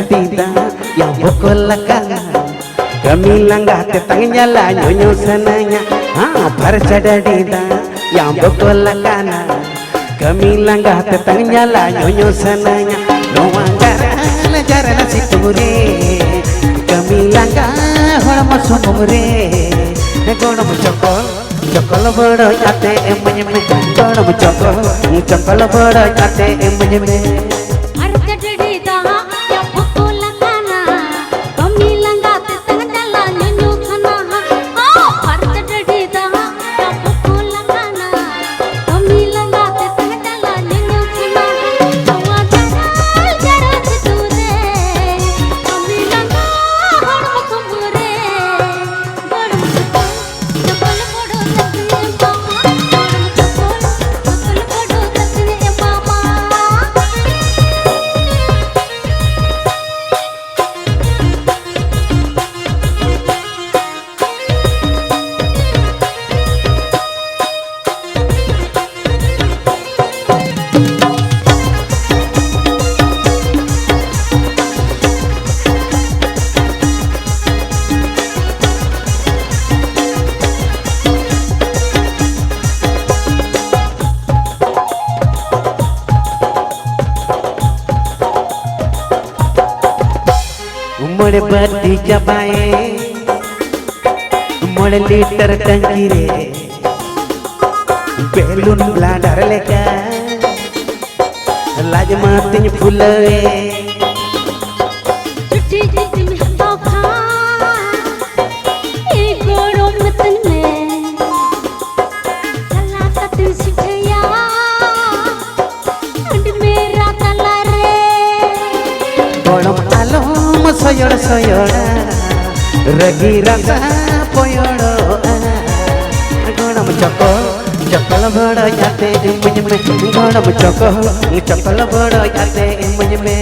dida yang pukul kanan kami langgar tetangnya lah nyonyo senanya percaya dida yang pukul kanan kami langgar tetangnya lah nyonyo senanya doang jalan situ re kami langgar orang masuk umre gono cokol cokol bodo ate emenyeme gono cokol bodo ate emenyeme मोड़े बत्ती जबाए मोड़े litre टंकी रे balloon bladder लेकर लाज मातिन फुलवे चिट्ठी चिट्ठी में तो खा एक गोरो मतन में चला तत सिठया अंड मेरा तला रे गोड़ो आलो soyor soyora ragi rasa poyoro gonam cokol bodo jate emenyeme gonam cokol bodo jate emenyeme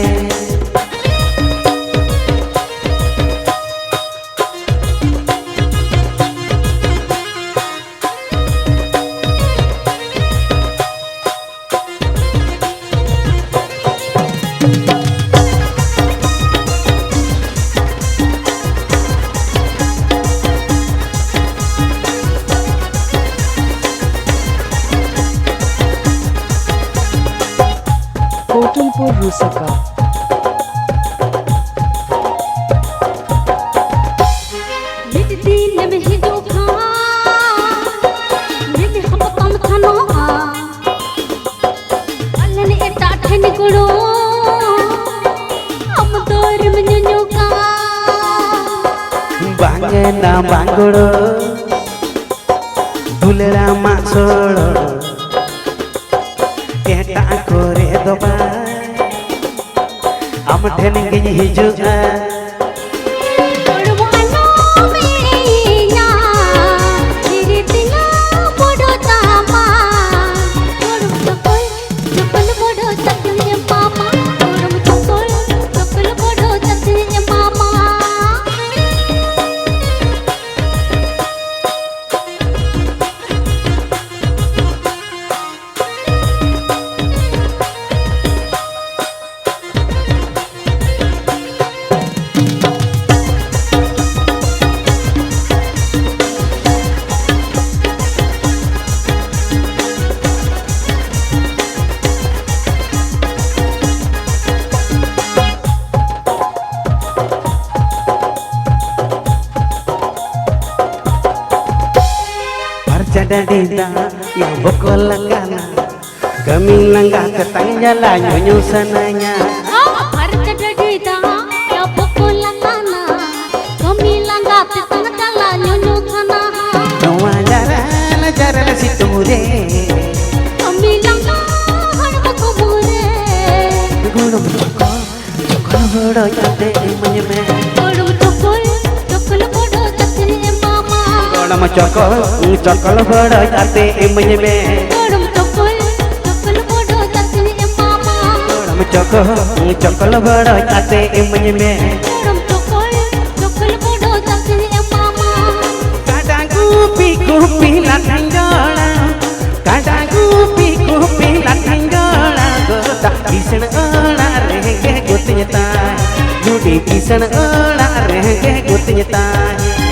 Kotalpur Rusaka litti ने में ही दुखा ने हम कम थनो अलन एटा ठन गुड़ो हम तोर में न्यो का बांगे ना बांगड़ो दुलरा मासोड़ो एटा कोरे दोबा am ठेन गिन हिजुआ Dida yang pukul kanan kami langgar tetangnya lah nyonyo senanya percaya dida yang pukul kanan kami langgar tetangnya lah nyonyo kana doa jalan situ re kami langgar harba kubure gunung cokol bodo jate emenyeme cokol bodo jate emenyeme cokol bodo jate emenyeme kadang kupi latang jola kadang kupi latang jola gotak disana ola rege gotnya ta छुट्टी किसन ओड़ा रहेंगे गुतता है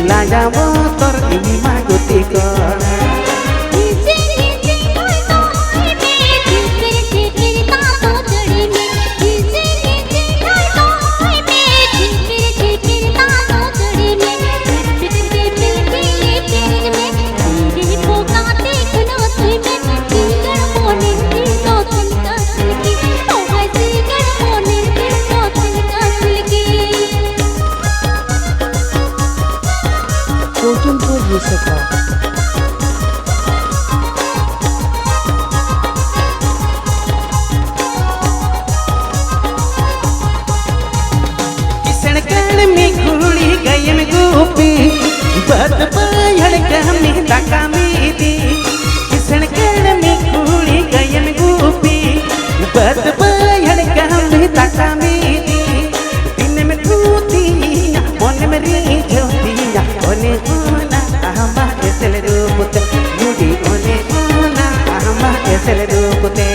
Laja motor ini mah gutikon Kotumpur Rusaka. किसन कण में घूड़ी गयन गोपी बद पायड़ में तका मेरी किसन कण में घूड़ी गयन गोपी बद पायड़ में तका मेरी दिन में टूटी मन में रीझती ओने ओना आहमा एसल रूपते मुडी ओने ओना आहमा एसल रूपते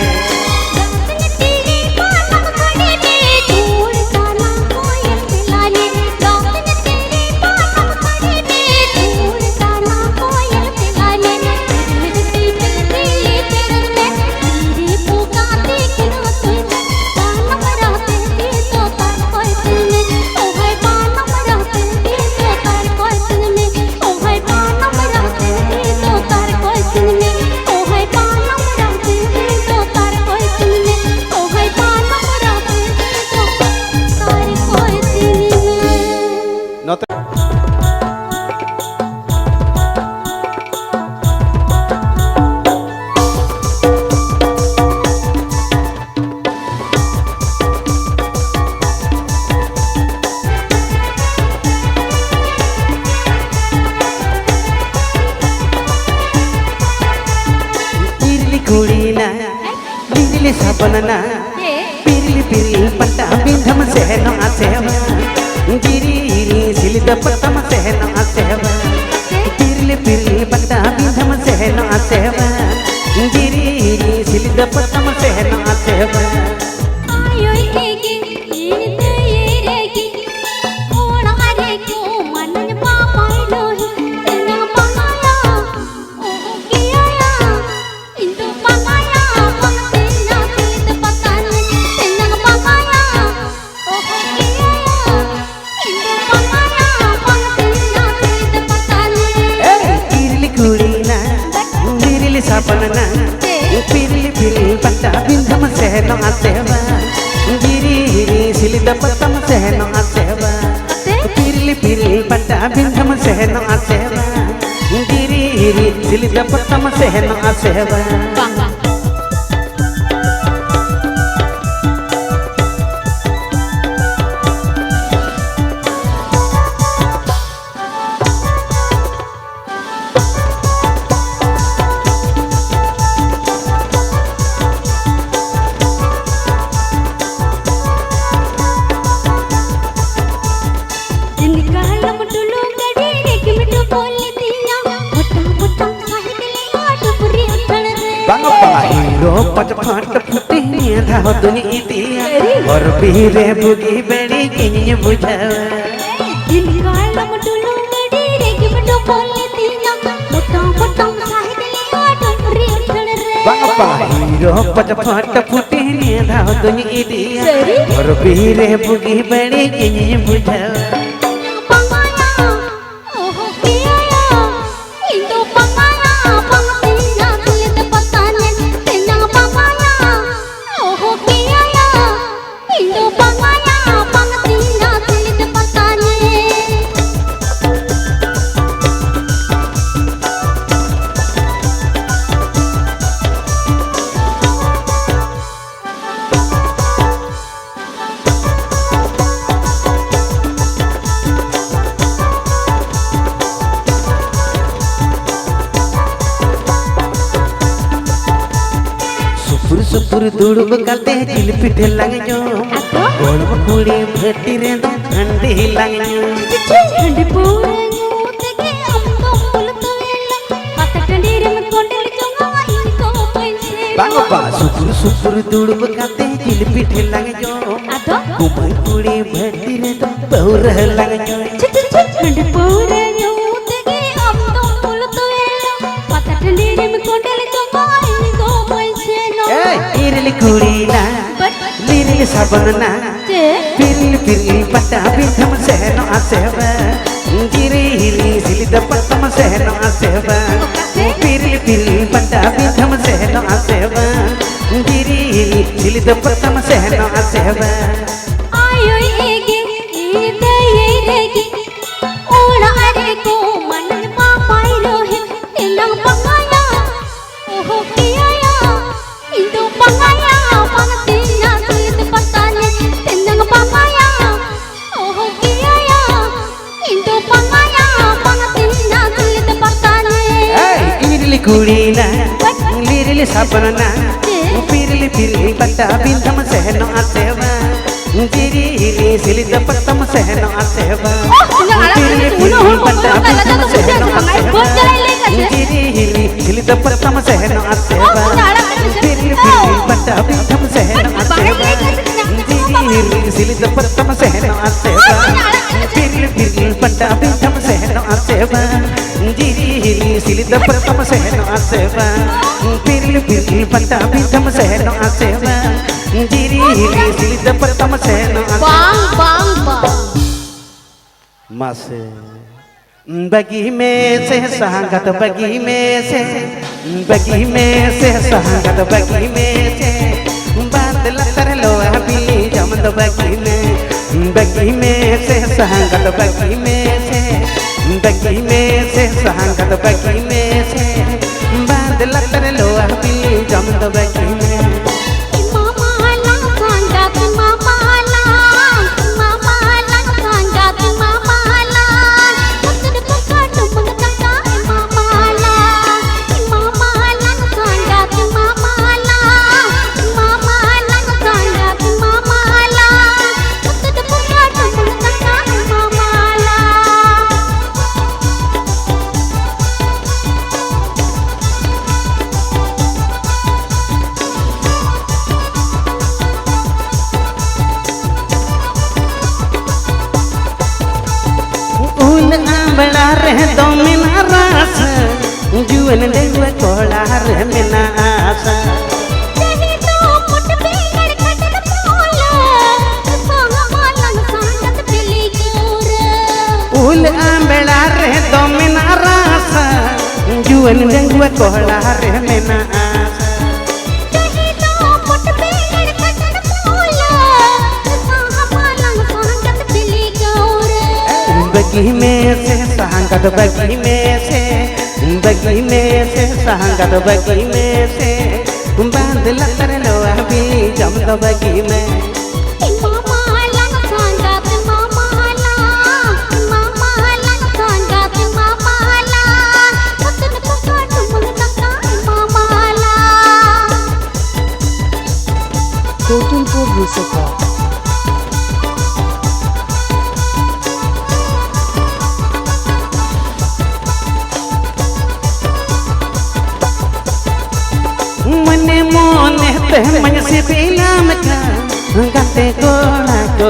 कुड़ीना बिरली सपनना बिरली बिरली पट्टा बिंधम सहनो आसेवा गिरी सिलिद पट्टम सहनो आसेवा बिरली बिरली पट्टा बिंधम सहनो आसेवा गिरी सिलिद पट्टम सहनो आसेवा आयो एगी इनते येरेगी ओणा रे को मन पापाई लोही तेना पकाया ओ किया इंदु पकाया पंगतेना सिलिद पकान तेना पकाया ओ किया इंदु पकाया पंगतेना सिलिद पकान ए बिरली कुड़ीना बिरली सपनना बिरली बिरली पट्टा बिंधम सहनो आसेवा गिरी सिलिद पट्टम सहनो आसेवा बिरली बिरली पट्टा बिंधम सहनो आसेवा गिरी सिलिद पट्टम सहनो आसेवा हीरो पट फाट फुटे धाव दुनी इतिया और बीरे बुगी बड़ी किन्हीं बुझावा दिन कालम टुलु गडी रे गिमटो बोले तीना मोटा मोटा साहिद लिया डोरी उठण रे बापा हीरो पट फट फुटी ने धाव दुनी इडिया और बीरे बुगी बड़ी किनी बुझा सुपुर दुड़ब काते जिल पिठे लंग जो गोलम कुड़ी भट्टी रे दो ठंडी लंग जो ठंडी पूरे नुते के हम तो पुलतो वेला पत ठंडी रे में कोंडल जोंगा इनको पैसे बांगो बा सुपुर दुड़ब काते जिल पिठे लंग जो गोलम कुड़ी भट्टी रे दो बहुर लंग जो ठंडी पूरे नुते के हम तो पुलतो वेला पत ठंडी रे में कोंडल जोंगा इनको पैसे इरली कुड़ीना लिरली सबना पिरली पट्टा बिथम सहनो आसेवा गिरी हिली सिलिद पट्टम सहनो आसेवा पिरली पट्टा बिथम सहनो आसेवा गिरी हिली सिलिद पट्टम सहनो आसेवा आयो एगे इते येरेगी ओड़ा अरे को मन पापाई रोहे तेनंग पंगाया ओहो किया Indo pangaya pangatina sulit patane tendang pangaya oh kiaya Indo pangaya pangatina sulit patane hey irili kudina lirili sabana pirili patta bindam sehno aseva jiri hili silid pattam sehno aseva pirili patta bindam sehno aseva jiri hili silid pattam sehno aseva पट्टा बिथम सहनो आसेवा जिरी सिलिद पट्टम सहनो आसेवा पिरली पट्टा बिथम सहनो आसेवा जिरी सिलिद पट्टम सहनो आसेवा पिरली पट्टा बिथम सहनो आसेवा जिरी सिलिद पट्टम सहनो आसेवा मासे बगी में से सांगत बगी में से सांगत बगी में से बादल तर लो अभी जमद बगी में से सांगत बगी में से सांगत बगी में से बादल तर लो अभी जमद बगी में बड़ा रह दो मिना रास जुवन देवे कोला रे मिना आसा जही तो पुट बिगड़ खटन पोला संग मालन संगत पिली जोर उल आंबड़ा रह दो मिना रास जुवन देवे कोला रे मिना आसा जही तो पुट बिगड़ खटन पोला संग मालन संगत पिली जोर बगी में से सांगत बगी में से सांगत बगी में से बादल तर लो अभी जमद बगी में Kotunpur Rusaka. मने मोने ते मन से पिलाम का गाते कोड़ा को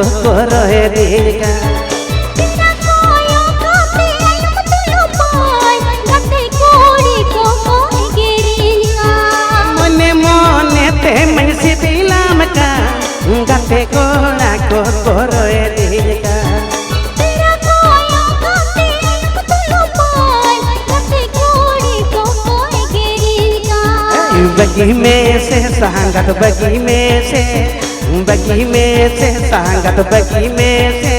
रोहे देगा बिना कोयो को पिलम तुलो पाय गाते कोड़ी को मोहे गिरिया मने मोने कोरोए दिका तेरा कोया काते कुतलो पाय रते कोड़ी को कोई गेरी का बगी में से सांगत बगी में से सांगत बगी में से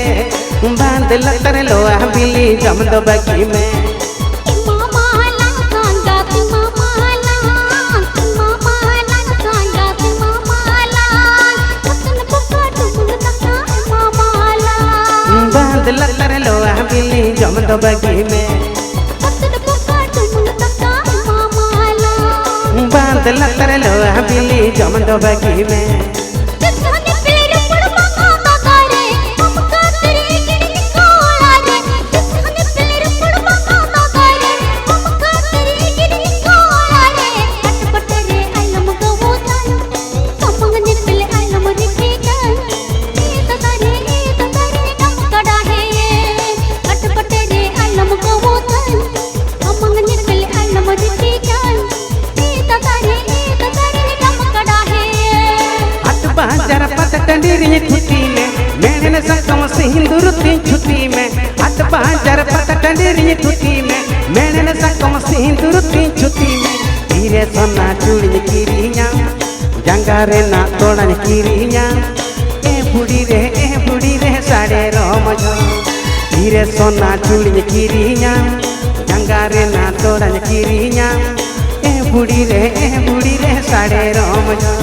बांध लतर लो बिली जम दो बगी में बांध लतर लो बिली जम दो बगी में बांध लतर लो बिली जम दो बगी में टंडीरी छुट्टी में मैंने सकम सिंदूर तीन छुट्टी में हट बाजार पता टंडीरी छुट्टी में मैंने सकम सिंदूर तीन छुट्टी में धीरे सोना चूड़ी किरिया जंगारे ना तोड़न किरिया ए बुढ़ी रे साड़े रोम जो धीरे सोना चूड़ी किरिया जंगारे ना तोड़न किरिया ए बुढ़ी रे साड़े रोम जो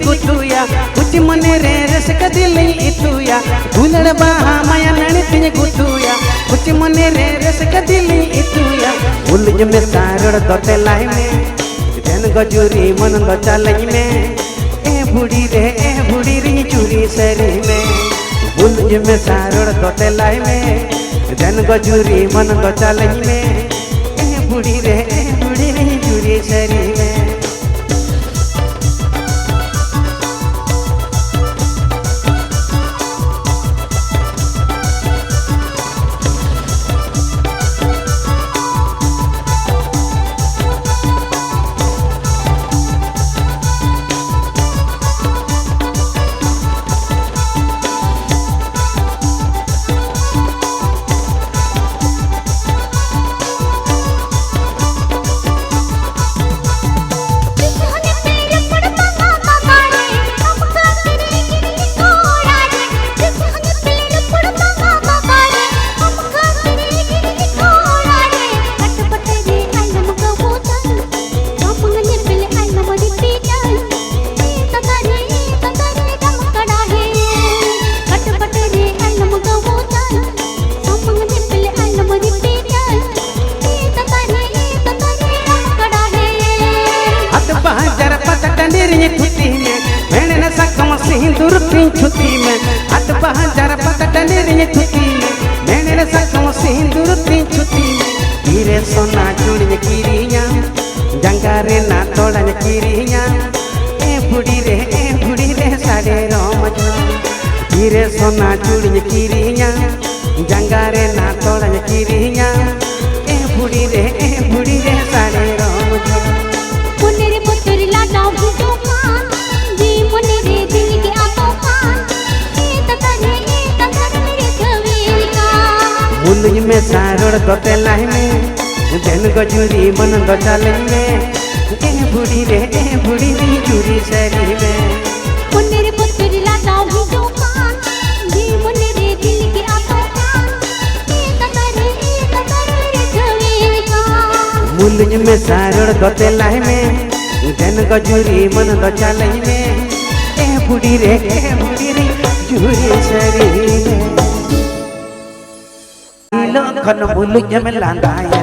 कुतुया कुछ मने रे रस का दिल इतुया भूलड़ बाहा माया नणी तिने कुतुया कुछ मने रे रस का दिल इतुया भूल में सारड़ दोते लाई में जन गजुरी मन दो चालई में ए बुढ़ी रे चूरी सरी में भूल में सारड़ दोते लाई में जन गजुरी मन दो चालई में ए बुढ़ी रे चूरी सरी में सिंदूर तीन छुट्टी में हट बाजार पता टंडीरी छुट्टी में मैंने सकम सिंदूर तीन छुट्टी में धीरे सोना चूड़ी किरिया जंगारे ना तोड़न किरिया ए बुढ़ी रे साड़े रोम जो धीरे सोना चूड़ी किरिया जंगारे ना तोड़न किरिया ए बुढ़ी रे साड़े रोम जो पुनेरे पुतरी लाडाऊ जो जी पुनेरे दिल के आतो खान ए ततरे मेरे छवेल का मुंडी में सारड़ दोते लाई में जन गजुरी मन दो चालई में ए बुढ़ी रे चूरी सरी में पुनेरे पुतरी लाडाऊ बुलुज में सारोड़ गते लाई में जन गजुरी मन द चालई में ए बुढ़ी रे जुरी सरी लो खन बुलुज में लांदाया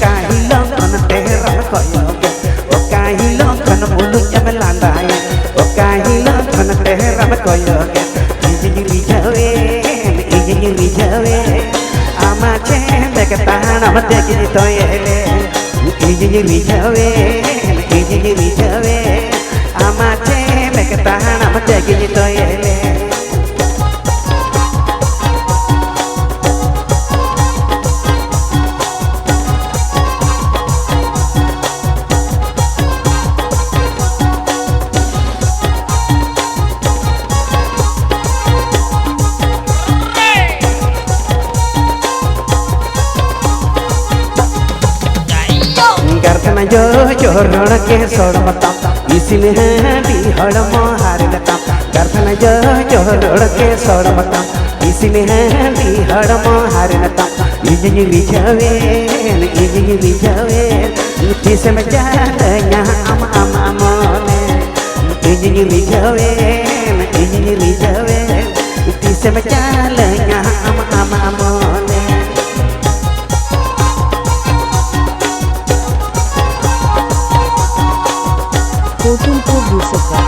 काहि लो खन तेरा कयोगे ओ काहि लो खन बुलुज में लांदाया ओ काहि लो खन तेरा कयोगे इजनी रिझवे आमा चे देखताना मत देखी तो येले इजनी रिझवे आमा चे देखताना मत देखी तो येले जो रण के सोड़ बता इसलिए दी हड़म हार लता करथन जो रण के सोड़ बता इसलिए दी हड़म हार लता इजनी रिझवे किस में जाया आम मोने इजनी रिझवे किस में जाया आम मोने Kotumpur Rusaka.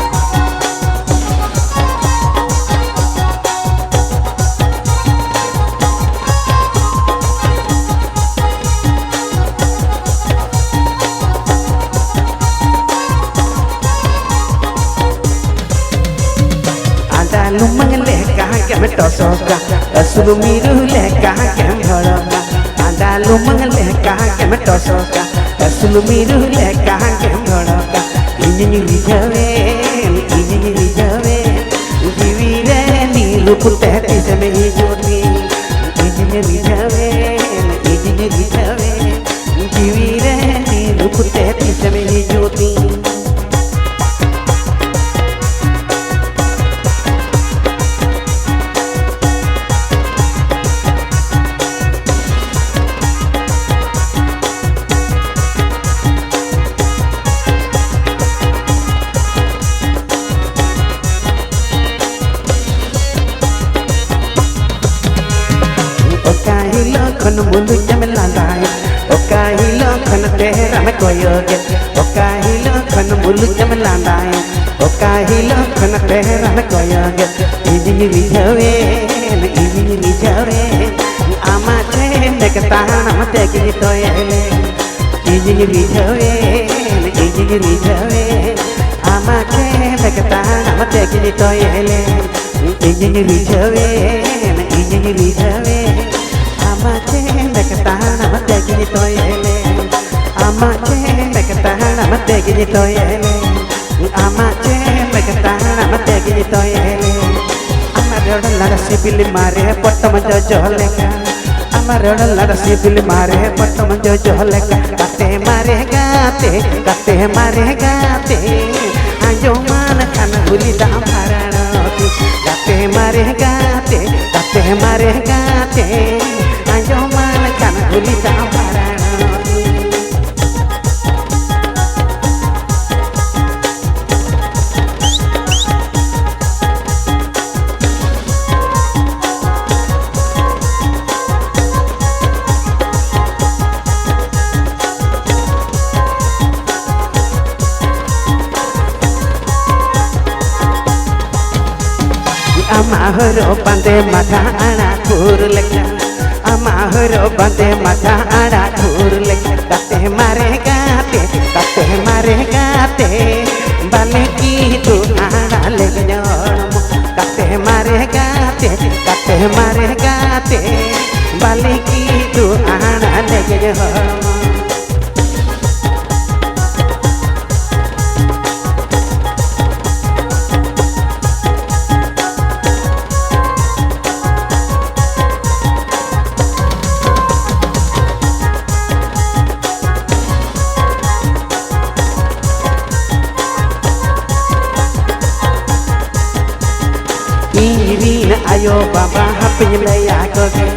Ada lumang leka kem tosoka, asulu miru leka kem bhoroka. Ada lumang leka kem tosoka, asulu miru leka kem bhoroka. Inyini riझवे जीवीरे नीलू पुते तिसमें ही ज्योति इजनी रिझवे जीवीरे नीलू पुते तिसमें ही ज्योति खन बुलुज में लांदाया ओ काहि लो खन तेरा में कोयोगे ओ काहि लो खन बुलुज में लांदाया ओ काहि लो खन तेरा में कोयोगे इजनी रिझवे आमा चे देखताना मत देखी तो येले इजनी रिझवे आमा चे देखताना मत देखी तो येले इजनी रिझवे आमा चे देखताना मत देखी तो येले आमा चे देखताना मत देखी तो येले आमा चे देखताना मत देखी तो येले अमर लड़ सिबिल मारे पट्टम जो जोलेका अमर लड़ सिबिल मारे पट्टम जो जोलेका काते मारे गाते आजो मान खान भूली दाम भराणती काते मारे गाते आजो मान खान भूली दाम भराणती Amahoro bande mata ana kur lekha Amahoro bande mata ana kur lekha Kate mare gate Bale ki tu ana legnyormo Kate mare gate Bale ki tu ana legnyormo Inirin ayo baba hapin laya koge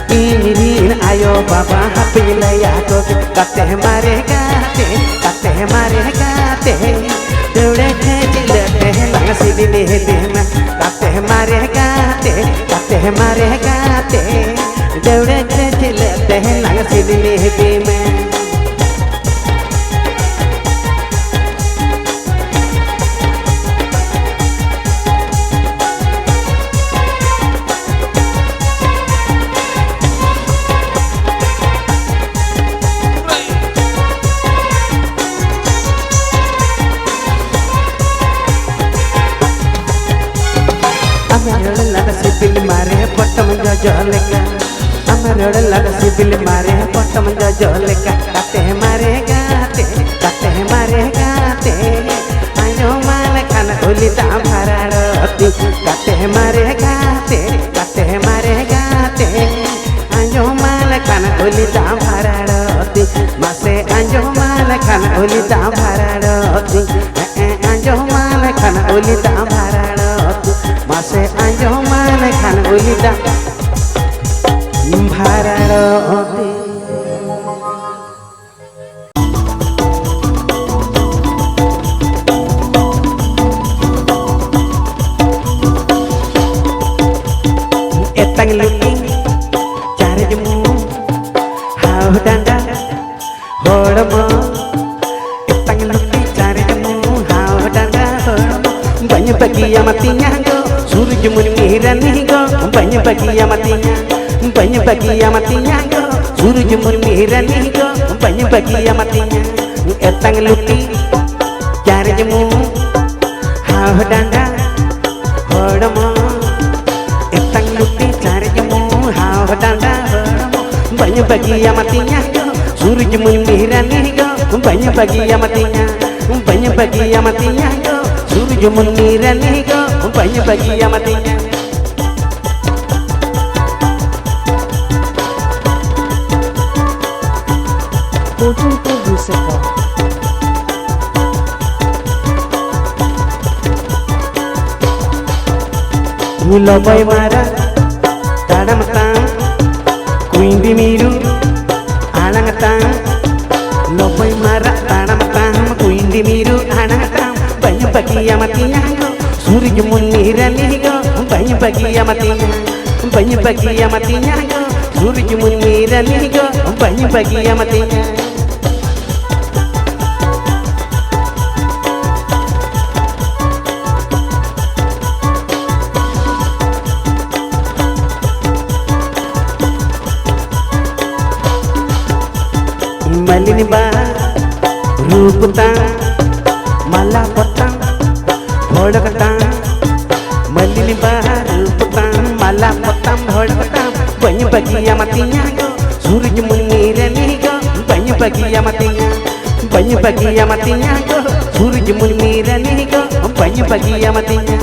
Inirin ayo बाबा पिला को कते मारे गाते दौड़े खेलते lung सिदिले देना कते मारे गाते दौड़े खेलते लंग सिदिले देना सिबिल मारे पटम जलेका अमर लगा सिबिल मारे पटम जलेका कते मारे गाते आयो माल खाना ओली ता भराड़ती कते मारे गाते आयो माल खाना ओली ता भराड़ती मासे आयो माल खाना ओली ता भराड़ती आयो माल खाना ओली ता भराड़ती मासे आयो माल खाना ओली ता भराड़ती etang looking cari jemu hau danda hormo etang looking cari jemu hau danda hormo banyak bagi yang matinya go suruh jemu miran go banyak bagi yang matinya go suruh jemu miran go banyak bagi yang matinya etang looking cari jemu hau danda hormo danda banyak bagi yang matinya go suruh jemu miran go banyak bagi yang matinya go suruh jemu miran go banyak bagi yang matinya Kotunpur Wisaka Loboy mara kadam tang kuindi miru alang tang loboy mara kadam tang kuindi miru alang tang banyak bagi yang matinya go suruh jemu miran go banyak bagi yang matinya go suruh jemu miran go banyak bagi yang matinya malini ba ruputang mala potang hodakatang malini ba ruputang mala potang hodakatang banyak bagi yang matinya go suruh jemu miran go banyak bagi yang matinya go suruh jemu miran go banyak bagi yang matinya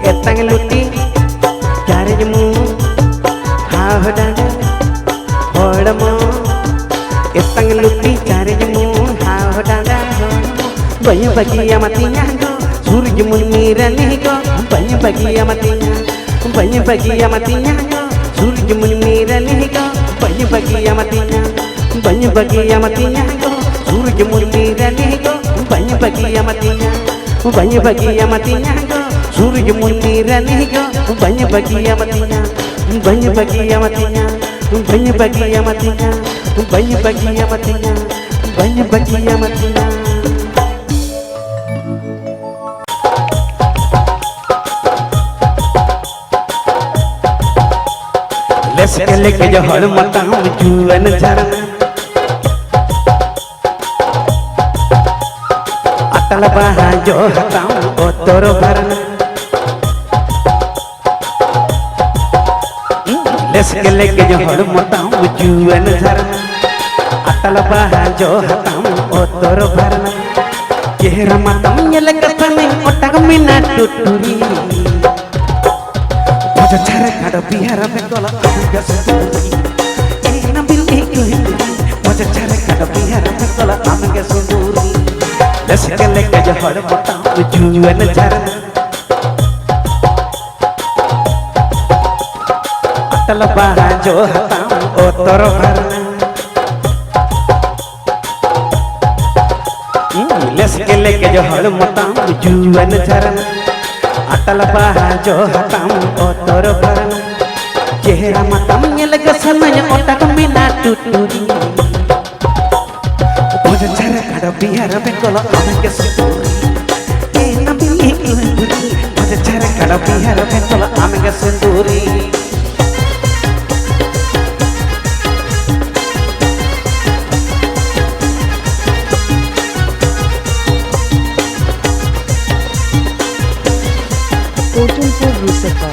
etang luti cari jemu hau danda hormo etang luti cari jemu hau danda hormo banyak bagi yang matinya go suruh jemu miran go banyak bagi yang matinya go suruh jemu miran go banyak bagi yang matinya go suruh jemu miran go banyak bagi yang matinya go suruh jemu miran go banyak bagi yang matinya banyak bagi yang matinya les ke leke jo hol matang juan jaran atal baha jo hatam otor barna les ke leke jo hol matang juan jaran atal baha jo hatam otor barna chehra matam nyelek pane otak mina tuturi cara kada biar me kola aga sendiri nambil ego Laske लेके जो हड़ बताऊं जुएन झरना अटल बहा जो हताऊं ओ तोरो भरना लसके लेके जो हड़ बताऊं जुएन झरना अटल बहा जो हताऊं ओ तोरो भरना चेहरा मता मेल गसनय ओटक मिना टुटुरी भोज छरे कड़ बिहार बेकल आमेके सुंदरी ए नबिली कुंदरी भोज छरे कड़ बिहार बेकल आमेके सुंदरी Kotunpur Rusaka.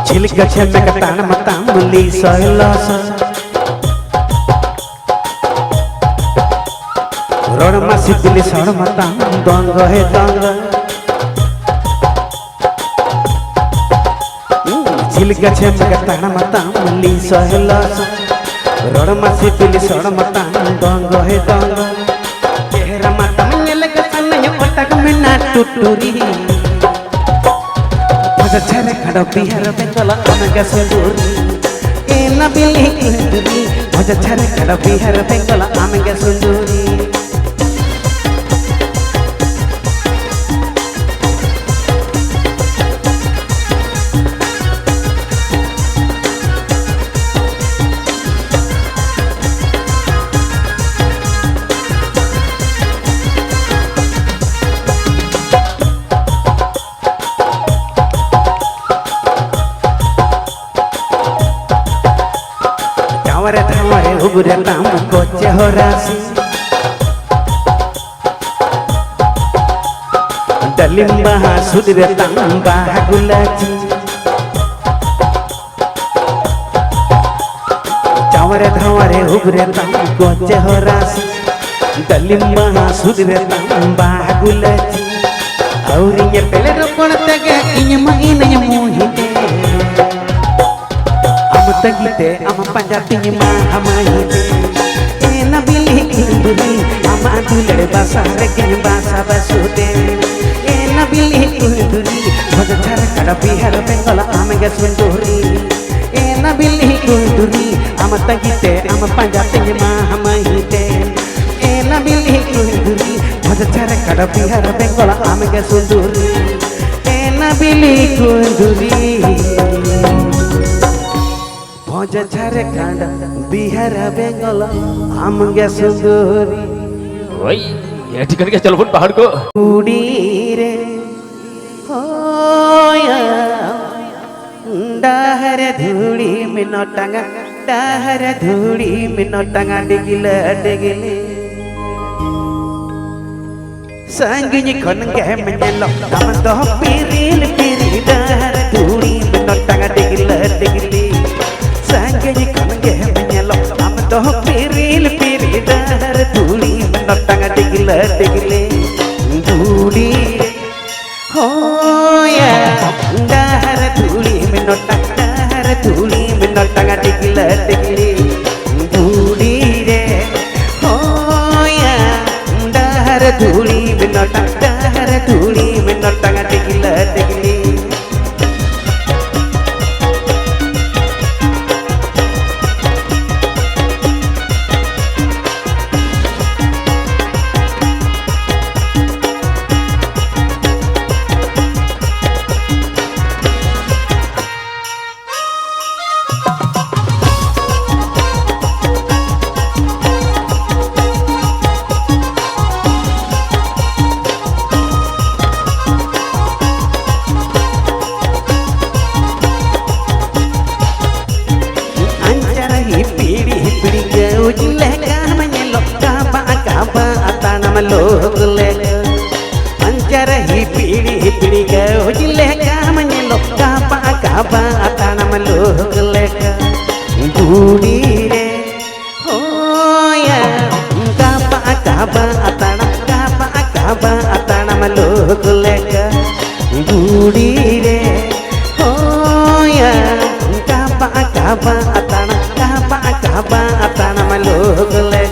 झिलक छमक तान मता मुली सहलस रण मासी दिली सण मता दंग हे दंग झिलक छमक तान मता मुली सहलस रण मासी दिली सण मता दंग हे दंग चेहरा मता मेल गसनय ओटक मिना टुटुरी छरे खड़ बिहार बेकल आमेके सुंदरी ए नबिली कुंदरी भोज छरे खड़ बिहार बेकल आमेके सुंदरी धावरे धावरे उगरे ताम कोचे हो रासी डलिम्बा सुदरे ताम बाह गुलाची धावरे धावरे उगरे ताम कोचे हो रासी डलिम्बा सुदरे ताम बाह गुलाची औरी ये पेले रोपण तगे इन्य महीने मोहिते तगीते अम पंजाबी माँ हमारे ए नबिली कुंदरी अम दुलड़े बसारे के बासा बसुते ए नबिली कुंदरी भोज छरे कड़ बिहार बेकल आमेके सुंदरी ए नबिली कुंदरी अम तगीते अम पंजाबी माँ हमारे ए नबिली कुंदरी भोज छरे कड़ बिहार बेकल आमेके सुंदरी ए नबिली कुंदरी भोज छरे कांड बिहार बेंगल आमगे सुंदरी ओए ये ठिकाने क्या चलो पहाड़ को उड़ी रे होया डाहर धूड़ी में नटंगा डाहर धूड़ी में नटंगा डिगिले डिगिले संगिनी खन के मेलो हम तो पीरिल पीरी डाहर धूड़ी में नटंगा डिगिले डिगिले संगिनी खन के मेलो हम तो पीरिल पीरी डाहर धूड़ी में नटंगा डिगिले डिगिले धूड़ी होया डाहर धूड़ी में नटंगा डाहर धूड़ी में नटंगा डिगिले डिगिले धूड़ी रे होया डाहर धूड़ी में नटंगा डाहर धूड़ी में नटंगा डिगिले डिगिले रे होया काबा काबा अताना में लोग ले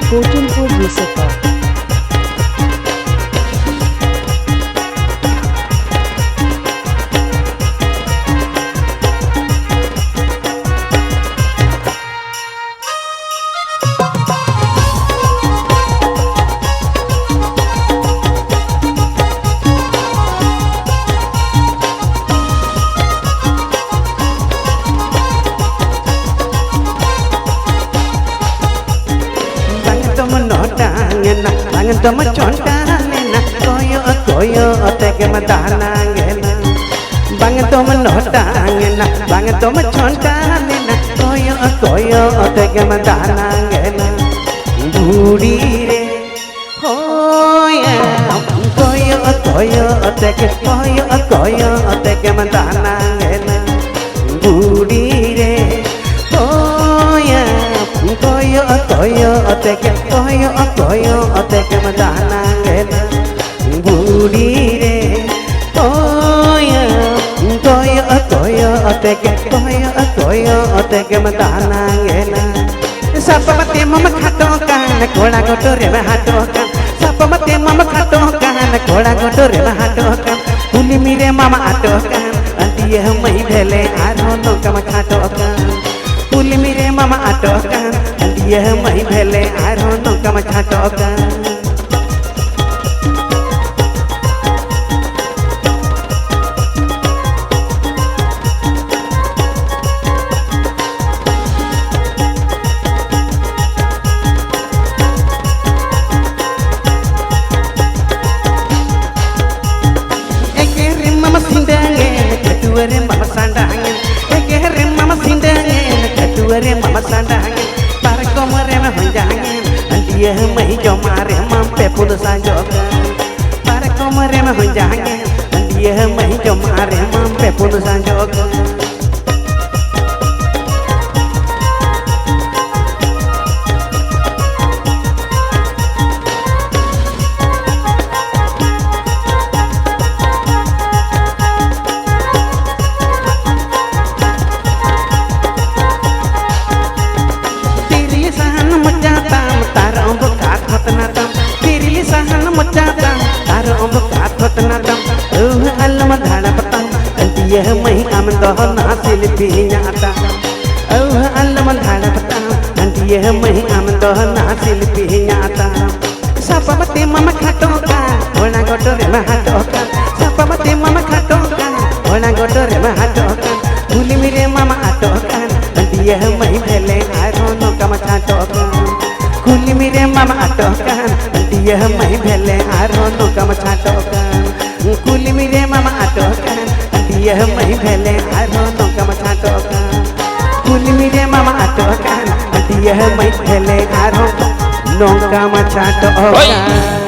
Kotunpur Rusapa. Tangan toma chonta nena koyo tege madana ngena bangan toma nota ngena bangan toma chonta nena koyo tege madana ngena budi re hoya koyo tege madana ngena budi re hoya koyo tege madana ngena budi re hoya koyo tege madana ngena sapa mate mama khato kan kola gotore ma hato kan sapa mate mama khato kan kola gotore ma hato kan puli mire mama ato kan antiye mai bhele aro no kam khato kan puli mire mama ato kan antiye mai bhele aro no kam khato kan mama sandangin para komare ma honjangin andiye mai jomare mampe pudu sanjokan para komare ma honjangin andiye mai jomare mampe pudu sanjokan alam dhana patam antiye mai amdo nasil pinyata alam dhana patam antiye mai amdo nasil pinyata sapa mate mama khato ka ona gotore ma hato ka sapa mate mama khato ka ona gotore ma hato ka puli mire mama ato ka antiye mai bhele aro no kam khato ka puli mire mama ato ka antiye mai bhele aro no kam khato ka kuli mire mama ato kan antiye mai bhele aro no kam khato kan kuli mire mama ato kan antiye mai bhele aro no kam khato kan